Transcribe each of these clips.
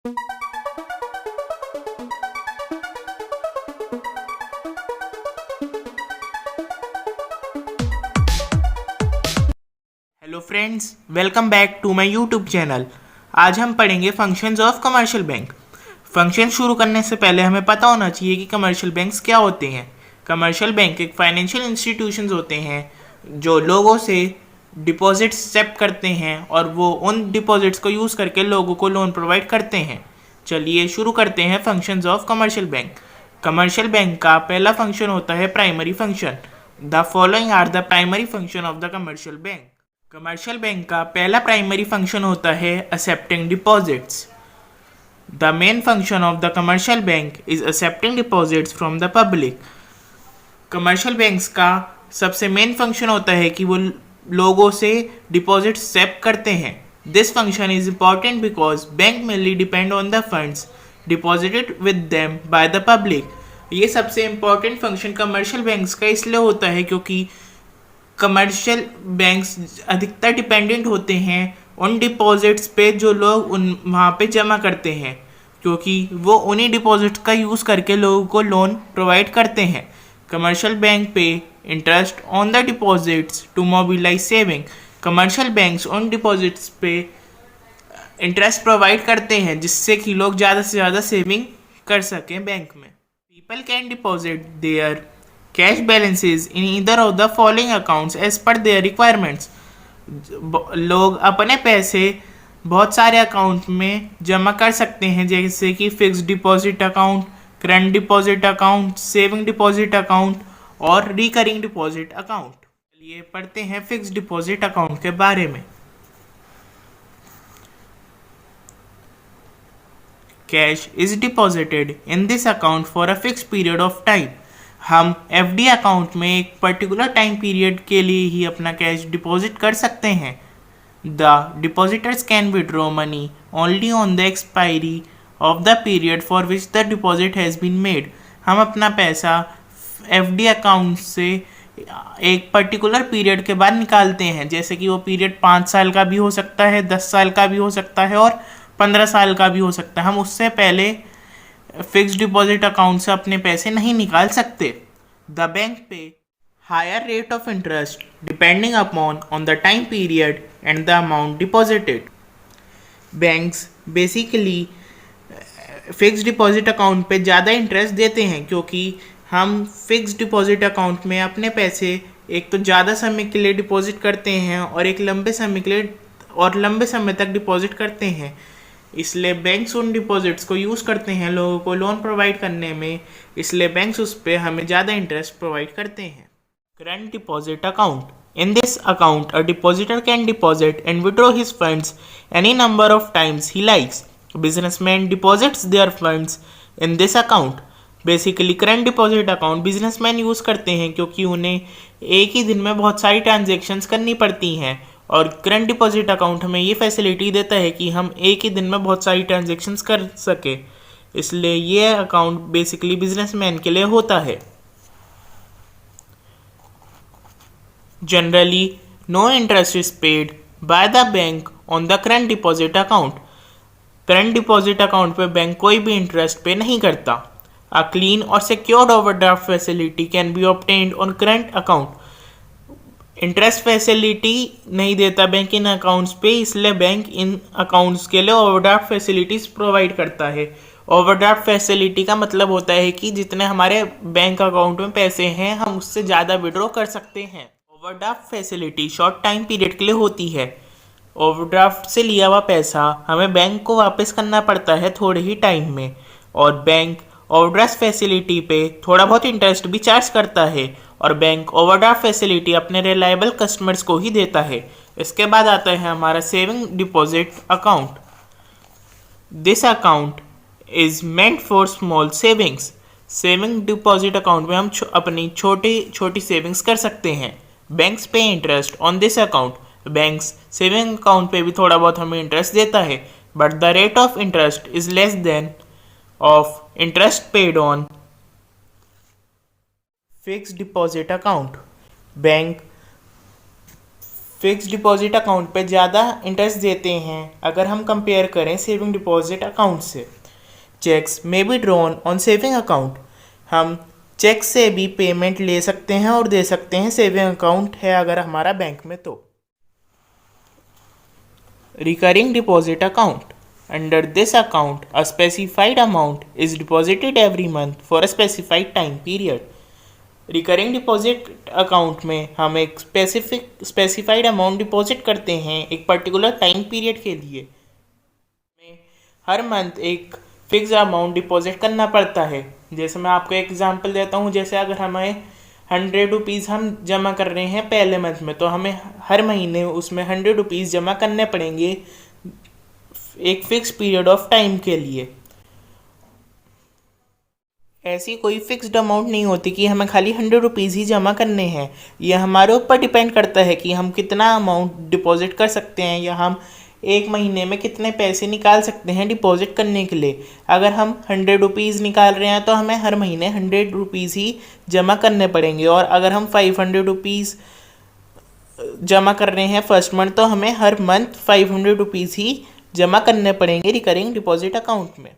Hello friends, welcome back to my YouTube channel. आज हम पढ़ेंगे functions of commercial bank. Function शुरू करने से पहले हमें पता होना चाहिए कि कमर्शियल बैंक्स क्या होते हैं। कमर्शियल बैंक एक फाइनेंशियल इंस्टीट्यूशंस होते हैं जो लोगों से डिपॉजिट्स एक्सेप्ट करते हैं और वो उन डिपॉजिट्स को यूज़ करके लोगों को लोन प्रोवाइड करते हैं। चलिए शुरू करते हैं functions of commercial bank. Commercial bank का पहला फंक्शन होता है primary function. The following are the primary function of the commercial bank. Commercial bank का पहला प्राइमरी फंक्शन होता है accepting deposits. The main function of the commercial bank is accepting deposits from the public. Commercial banks का सबसे main function होता है कि वो लोगों से डिपॉजिट एक्सेप्ट करते हैं। This function is important because bank mainly depend on the funds deposited with them by the public. ये सबसे इम्पॉर्टेंट फंक्शन कमर्शियल बैंक्स का इसलिए होता है क्योंकि कमर्शियल बैंक्स अधिकतर डिपेंडेंट होते हैं उन डिपॉजिट्स पे जो लोग उन वहाँ पे जमा करते हैं, क्योंकि वो उन्हीं डिपॉजिट्स का यूज़ करके लोगों को लोन प्रोवाइड करते हैं। Commercial bank pay interest on the deposits to mobilise saving. Commercial banks उन डिपॉजिट्स पे इंटरेस्ट प्रोवाइड करते हैं जिससे कि लोग ज़्यादा से ज़्यादा सेविंग कर सकें बैंक में। People can deposit their cash balances in either of the following accounts as per their requirements। लोग अपने पैसे बहुत सारे अकाउंट में जमा कर सकते हैं, जैसे कि fixed deposit account, current deposit account, saving deposit account और रिकरिंग डिपॉजिट अकाउंट। चलिए पढ़ते हैं फिक्स्ड डिपॉजिट अकाउंट के बारे में। Cash is deposited in this account for a fixed period of time. हम एफडी अकाउंट में एक पर्टिकुलर टाइम पीरियड के लिए ही अपना कैश डिपॉजिट कर सकते हैं। The depositors can withdraw money only on the expiry of the period for which the deposit has been made. हम अपना पैसा एफडी अकाउंट से एक पर्टिकुलर पीरियड के बाद निकालते हैं, जैसे कि वो पीरियड 5 साल का भी हो सकता है, 10 साल का भी हो सकता है और 15 साल का भी हो सकता है। हम उससे पहले फिक्स्ड डिपॉजिट अकाउंट से अपने पैसे नहीं निकाल सकते। The bank pay higher rate of interest depending upon on the time period and the amount deposited. Banks basically fixed deposit account पे ज़्यादा इंटरेस्ट देते हैं क्योंकि हम फिक्स्ड डिपॉजिट अकाउंट में अपने पैसे एक तो ज़्यादा समय के लिए डिपॉजिट करते हैं और एक लंबे समय तक डिपॉजिट करते हैं। इसलिए बैंक्स उन डिपॉजिट्स को यूज़ करते हैं लोगों को लोन प्रोवाइड करने में, इसलिए बैंक्स उस पर हमें ज़्यादा इंटरेस्ट प्रोवाइड करते हैं। Current deposit account. In this account a depositor can deposit and withdraw his funds any number of times he likes. Businessman deposits there funds in this account. Basically current deposit account businessman use करते हैं क्योंकि उन्हें एक ही दिन में बहुत सारी transactions करनी पड़ती हैं, और करंट डिपॉजिट अकाउंट हमें ये फैसिलिटी देता है कि हम एक ही दिन में बहुत सारी ट्रांजेक्शन्स कर सके, इसलिए ये अकाउंट बेसिकली बिजनेसमैन के लिए होता है। Generally no interest is paid by the bank on the current deposit account. Current deposit account पे बैंक कोई भी इंटरेस्ट पे नहीं करता। अ क्लीन और secured overdraft facility can be obtained on current account. Interest facility नहीं देता bank इन accounts पे, इसलिए बैंक इन अकाउंट्स के लिए ओवरड्राफ्ट फैसिलिटीज़ प्रोवाइड करता है। ओवरड्राफ्ट फैसिलिटी का मतलब होता है कि जितने हमारे बैंक अकाउंट में पैसे हैं हम उससे ज़्यादा विड्रॉ कर सकते हैं। Overdraft facility short time period के लिए होती है। ओवरड्राफ्ट से लिया हुआ पैसा हमें बैंक को वापस करना पड़ता है थोड़े ही टाइम में, और बैंक ओवरड्राफ्ट फैसिलिटी पे थोड़ा बहुत इंटरेस्ट भी चार्ज करता है, और बैंक ओवरड्राफ्ट फैसिलिटी अपने रिलायबल कस्टमर्स को ही देता है। इसके बाद आता है हमारा saving deposit account. This account is meant for small savings. Saving deposit account में हम अपनी छोटी सेविंग्स कर सकते हैं। बैंक्स पे interest on this account. Banks saving account पे भी थोड़ा बहुत हमें इंटरेस्ट देता है, but the rate of interest is less than of interest paid on fixed deposit account. Bank fix deposit account पे ज़्यादा इंटरेस्ट देते हैं अगर हम कंपेयर करें सेविंग डिपॉजिट अकाउंट से। Cheques may be drawn on saving account, हम cheque से भी पेमेंट ले सकते हैं और दे सकते हैं, सेविंग अकाउंट है अगर हमारा बैंक में तो। Recurring deposit account, under this account a specified amount is deposited every month for a specified time period. Recurring deposit account में हम एक स्पेसिफाइड अमाउंट डिपॉजिट करते हैं एक पर्टिकुलर टाइम पीरियड के लिए। हमें हर मंथ एक फिक्स अमाउंट डिपॉजिट करना पड़ता है। जैसे मैं आपको एग्जांपल देता हूँ, जैसे अगर हमें 100 रुपीज़ हम जमा कर रहे हैं पहले मंथ में, तो हमें हर महीने उसमें 100 रुपीज़ जमा करने पड़ेंगे एक फिक्स पीरियड ऑफ टाइम के लिए। ऐसी कोई फिक्स्ड अमाउंट नहीं होती कि हमें खाली 100 रुपीज़ ही जमा करने हैं। यह हमारे ऊपर डिपेंड करता है कि हम कितना अमाउंट डिपॉजिट कर सकते हैं या हम एक महीने में कितने पैसे निकाल सकते हैं डिपॉजिट करने के लिए। अगर हम 100 रुपीज़ निकाल रहे हैं तो हमें हर महीने 100 रुपीज़ ही जमा करने पड़ेंगे, और अगर हम 500 रुपीज़ जमा कर रहे हैं फर्स्ट मंथ तो हमें हर मंथ 500 रुपीज़ ही जमा करने पड़ेंगे रिकरिंग डिपॉजिट अकाउंट में।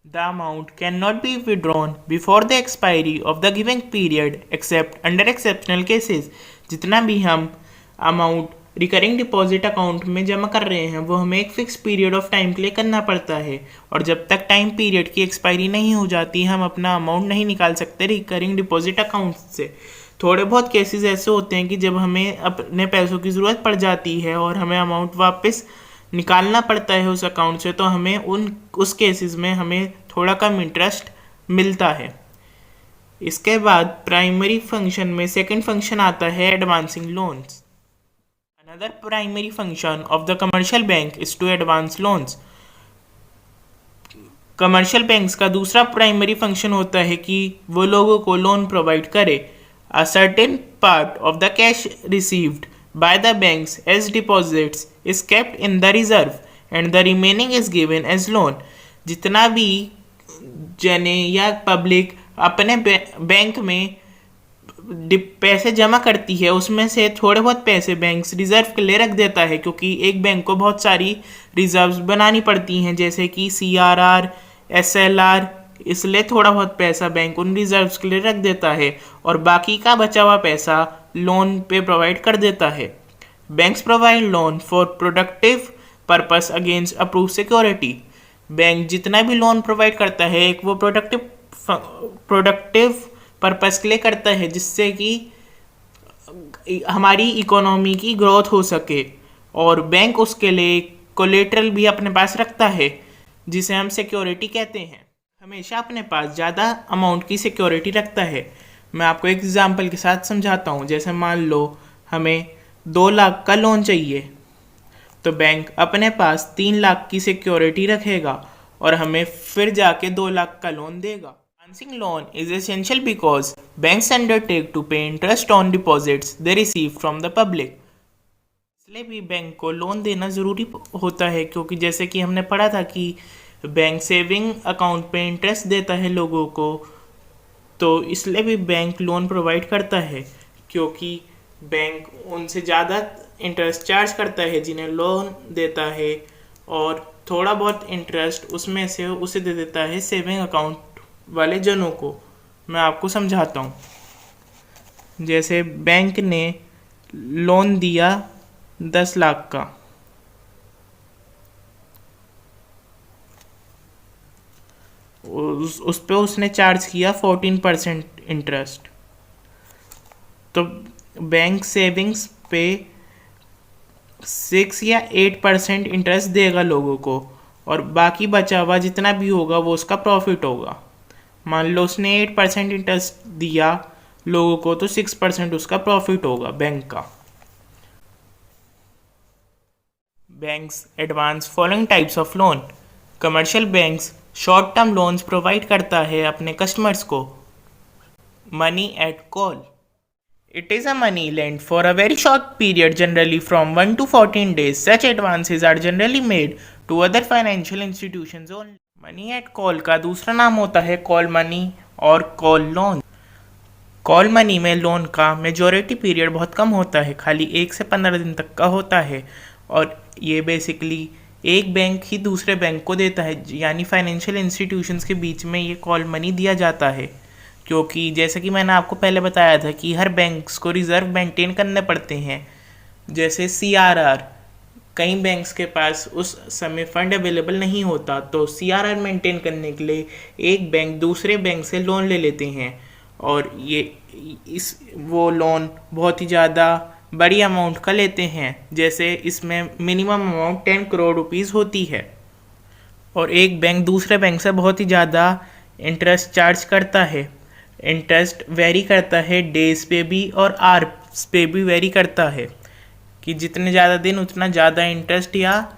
The amount cannot be withdrawn before the expiry of the given period except under exceptional cases। जितना भी हम अमाउंट रिकरिंग डिपॉजिट अकाउंट में जमा कर रहे हैं वो हमें एक फिक्स पीरियड ऑफ टाइम के लिए करना पड़ता है, और जब तक टाइम पीरियड की एक्सपायरी नहीं हो जाती हम अपना अमाउंट नहीं निकाल सकते रिकरिंग डिपॉजिट अकाउंट से। थोड़े बहुत केसेस ऐसे होते हैं कि जब हमें अपने पैसों की ज़रूरत पड़ जाती है और हमें अमाउंट वापस निकालना पड़ता है उस अकाउंट से, तो हमें उस केसेस में हमें थोड़ा कम इंटरेस्ट मिलता है। इसके बाद प्राइमरी फंक्शन में सेकंड फंक्शन आता है advancing loans. Another primary function of the commercial bank is to advance loans. Commercial banks का दूसरा प्राइमरी फंक्शन होता है कि वो लोगों को लोन प्रोवाइड करे। A certain part of the cash received by the banks as deposits is kept in the reserve and the remaining is given as loan। जितना भी जने या पब्लिक अपने बैंक में पैसे जमा करती है उसमें से थोड़े बहुत पैसे बैंक्स रिजर्व के लिए रख देता है, क्योंकि एक बैंक को बहुत सारी रिजर्व्स बनानी पड़ती हैं जैसे कि CRR, SLR, इसलिए थोड़ा बहुत पैसा बैंक उन रिजर्व्स के लिए रख देता है और बाकी का बचा हुआ पैसा लोन पे प्रोवाइड कर देता है। Banks provide loan for productive purpose against approve security. Bank जितना भी लोन प्रोवाइड करता है एक वो प्रोडक्टिव पर्पस के लिए करता है, जिससे कि हमारी इकोनॉमी की ग्रोथ हो सके, और बैंक उसके लिए कोलेटरल भी अपने पास रखता है जिसे हम सिक्योरिटी कहते हैं। हमेशा अपने पास ज़्यादा अमाउंट की सिक्योरिटी रखता है। मैं आपको एक एग्जांपल के साथ समझाता हूँ। जैसे मान लो हमें 2 लाख का लोन चाहिए, तो बैंक अपने पास 3 लाख की सिक्योरिटी रखेगा और हमें फिर जाके 2 लाख का लोन देगा। Advancing loan is essential because banks undertake to pay interest on deposits they receive from the public. इसलिए भी बैंक को लोन देना ज़रूरी होता है, क्योंकि जैसे कि हमने पढ़ा था कि बैंक सेविंग अकाउंट पे इंटरेस्ट देता है लोगों को, तो इसलिए भी बैंक लोन प्रोवाइड करता है, क्योंकि बैंक उनसे ज़्यादा इंटरेस्ट चार्ज करता है जिन्हें लोन देता है, और थोड़ा बहुत इंटरेस्ट उसमें से उसे दे देता है सेविंग अकाउंट वाले जनों को। मैं आपको समझाता हूँ। जैसे बैंक ने लोन दिया 10 लाख का, उस पे उसने चार्ज किया 14% इंटरेस्ट, तो बैंक सेविंग्स पे 6 या 8% इंटरेस्ट देगा लोगों को, और बाकी बचा हुआ जितना भी होगा वो उसका प्रॉफिट होगा। मान लो उसने 8% इंटरेस्ट दिया लोगों को, तो 6% उसका प्रॉफिट होगा बैंक का। Banks advance following types of loan. Commercial banks short term loans provide करता है अपने कस्टमर्स को। Money at call, it is a money lent for a very short period generally from 1 to 14 days। Such advances are generally made to other financial institutions only. Money at call का दूसरा नाम होता है call money और call loan. Call money में loan का majority period बहुत कम होता है, खाली 1 से 15 दिन तक का होता है। और ये बेसिकली एक बैंक ही दूसरे बैंक को देता है, यानी फाइनेंशियल इंस्टीट्यूशंस के बीच में ये कॉल मनी दिया जाता है। क्योंकि जैसा कि मैंने आपको पहले बताया था कि हर बैंक्स को रिजर्व मेंटेन करने पड़ते हैं, जैसे CRR। कई बैंक्स के पास उस समय फंड अवेलेबल नहीं होता, तो CRR मेंटेन करने के लिए एक बैंक दूसरे बैंक से लोन ले लेते हैं। और ये इस वो लोन बहुत ही ज़्यादा बड़ी अमाउंट का लेते हैं, जैसे इसमें मिनिमम अमाउंट 10 करोड़ रुपीज़ होती है। और एक बैंक दूसरे बैंक से बहुत ही ज़्यादा इंटरेस्ट चार्ज करता है। इंटरेस्ट वेरी करता है डेज पे भी और आवर्स पे भी वेरी करता है, कि जितने ज़्यादा दिन उतना ज़्यादा इंटरेस्ट, या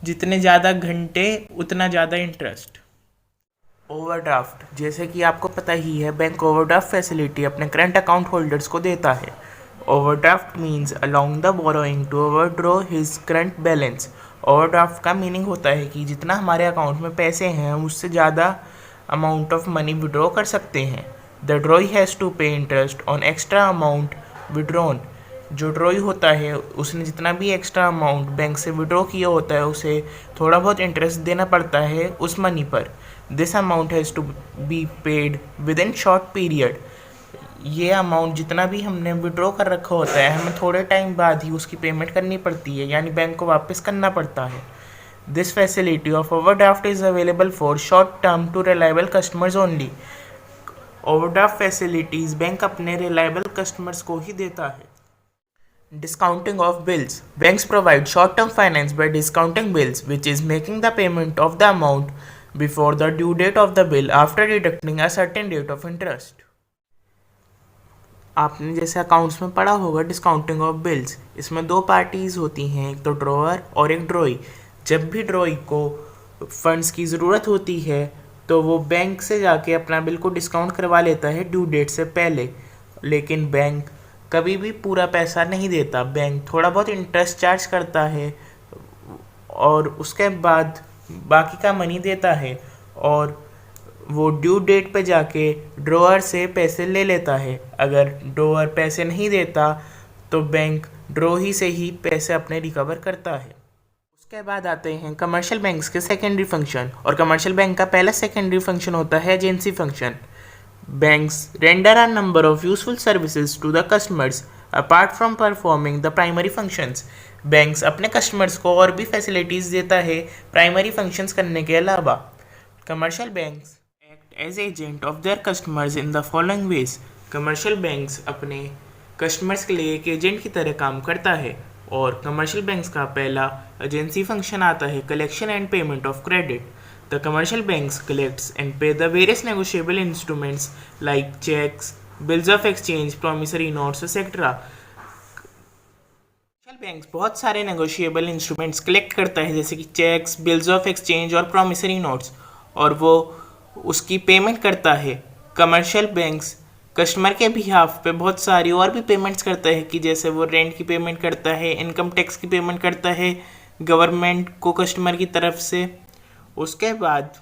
जितने ज़्यादा घंटे उतना ज़्यादा इंटरेस्ट। ओवरड्राफ्ट, जैसे कि आपको पता ही है, बैंक ओवरड्राफ्ट फैसिलिटी अपने करंट अकाउंट होल्डर्स को देता है। Overdraft means allowing the borrowing to overdraw his current balance. Overdraft का मीनिंग होता है कि जितना हमारे अकाउंट में पैसे हैं हम उससे ज़्यादा अमाउंट ऑफ मनी विड्रॉ कर सकते हैं। The ड्रॉई has to pay interest on extra amount withdrawn. जो ड्रॉई होता है उसने जितना भी एक्स्ट्रा अमाउंट बैंक से विड्रॉ किया होता है उसे थोड़ा बहुत इंटरेस्ट देना पड़ता है उस मनी पर। This amount has to be paid within short period. ये अमाउंट जितना भी हमने विड्रॉ कर रखा होता है हमें थोड़े टाइम बाद ही उसकी पेमेंट करनी पड़ती है, यानी बैंक को वापस करना पड़ता है। This facility of overdraft is available for short term to reliable customers only. Overdraft facilities bank अपने रिलायबल कस्टमर्स को ही देता है। Discounting of bills. Banks provide short-term finance by discounting bills, which is making the payment of the amount before the due date of the bill after deducting a certain rate of interest. आपने जैसे accounts में पढ़ा होगा discounting of bills. इसमें दो parties होती हैं, एक तो ड्रॉअर और एक ड्रॉई। जब भी ड्रॉई को फंड्स की ज़रूरत होती है तो वो बैंक से जाके अपना बिल को डिस्काउंट करवा लेता है ड्यू डेट से पहले। लेकिन बैंक कभी भी पूरा पैसा नहीं देता, बैंक थोड़ा बहुत इंटरेस्ट चार्ज करता है और उसके बाद बाकी का मनी देता है, और वो ड्यू डेट पे जाके ड्रॉअर से पैसे ले लेता है। अगर ड्रॉअर पैसे नहीं देता तो बैंक ड्रॉ से ही पैसे अपने रिकवर करता है। उसके बाद आते हैं कमर्शियल बैंक्स के सेकेंडरी फंक्शन। और कमर्शियल बैंक का पहला सेकेंडरी फंक्शन होता है agency function. Banks render a number of useful services to the customers apart from performing the primary functions. Banks अपने customers को और भी facilities देता है primary functions करने के अलावा। Commercial banks act as agent of their customers in the following ways. Commercial banks अपने customers के लिए एक agent की तरह काम करता है। और commercial banks का पहला agency function आता है collection and payment of credit. The commercial banks collects and pay the various negotiable instruments like checks, bills of exchange, promissory notes, etc. Commercial banks बहुत सारे negotiable instruments collect करता है, जैसे कि checks, bills of exchange और promissory notes, और वो उसकी पेमेंट करता है। Commercial banks कस्टमर के बिहाफ पे बहुत सारी और भी पेमेंट्स करता है, कि जैसे वो रेंट की पेमेंट करता है, इनकम टैक्स की पेमेंट करता है गवर्नमेंट को कस्टमर की तरफ से। उसके बाद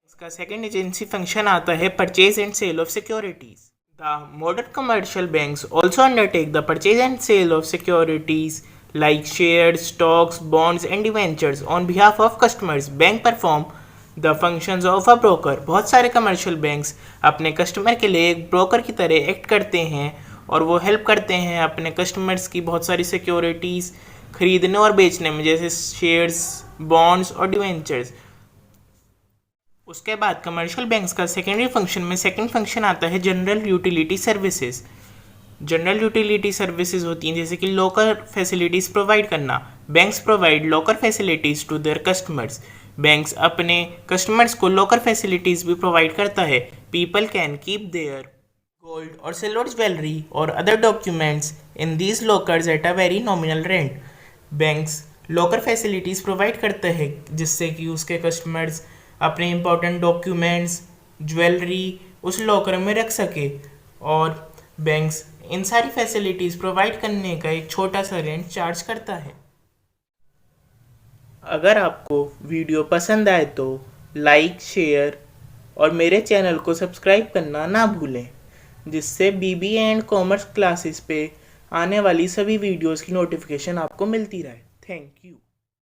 इसका सेकेंड एजेंसी फंक्शन आता है purchase and sale of securities. The modern commercial banks also undertake the purchase and sale of securities like share, stocks, bonds and debentures on behalf of customers. Bank perform the functions of a broker. बहुत सारे commercial banks अपने customer के लिए एक broker की तरह act करते हैं, और वो हेल्प करते हैं अपने कस्टमर्स की बहुत सारी सिक्योरिटीज़ खरीदने और बेचने में, जैसे शेयर्स, बॉन्ड्स और डिवेंचर्स। उसके बाद कमर्शियल बैंक्स का सेकेंडरी फंक्शन में सेकंड फंक्शन आता है general utility services. General utility services होती हैं जैसे कि लॉकर फैसिलिटीज़ प्रोवाइड करना। Banks provide locker facilities to their customers. Banks अपने कस्टमर्स को लॉकर फैसिलिटीज़ भी प्रोवाइड करता है। People can keep their gold और सिल्वर ज्वेलरी और other documents in these lockers at a very nominal rent. Banks locker facilities provide करते हैं जिससे कि उसके कस्टमर्स अपने इंपॉर्टेंट डॉक्यूमेंट्स, ज्वेलरी उस लॉकर में रख सके, और बैंक्स इन सारी फैसिलिटीज़ प्रोवाइड करने का एक छोटा सा रेंट चार्ज करता है। अगर आपको वीडियो पसंद आए तो लाइक, शेयर और मेरे चैनल को सब्सक्राइब करना ना भूलें। जिससे BBA एंड कॉमर्स क्लासेस पे आने वाली सभी वीडियोस की नोटिफिकेशन आपको मिलती रहे। Thank you.